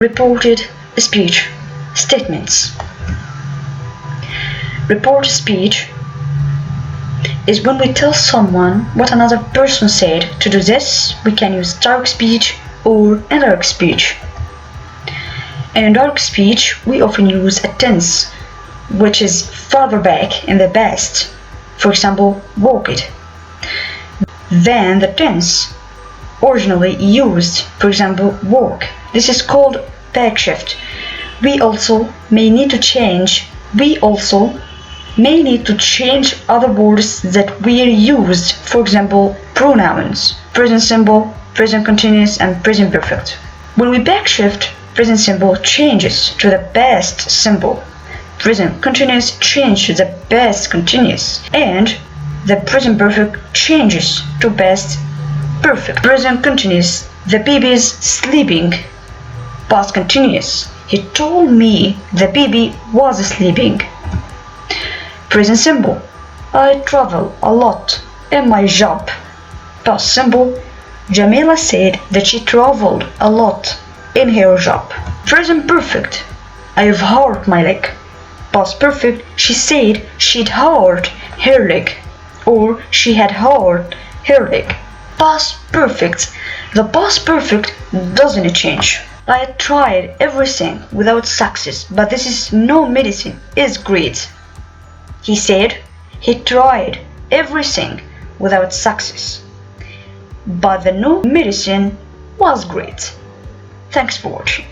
Reported speech statements. Reported speech is when we tell someone what another person said. To do this, we can use direct speech or indirect speech. In direct speech, we often use a tense, which is further back in the past. For example, walked. Then the tense originally used, for example, walk. This is called back shift. We also may need to change other words that were used, for example, pronouns, present simple, present continuous, and present perfect. When we back shift, present simple changes to the past simple, present continuous changes to the past continuous, and the present perfect changes to past perfect. Present continuous, the baby is sleeping. Past continuous, he told me the baby was sleeping. Present simple, I travel a lot in my job. Past simple, Jamila said that she traveled a lot in her job. Present perfect, I've hurt my leg. Past perfect, she said she'd hurt her leg, or she had hurt her leg. Past perfect, the past perfect doesn't change. I tried everything without success, but this is no medicine, is great. He said he tried everything without success, but the no medicine was great. Thanks for watching.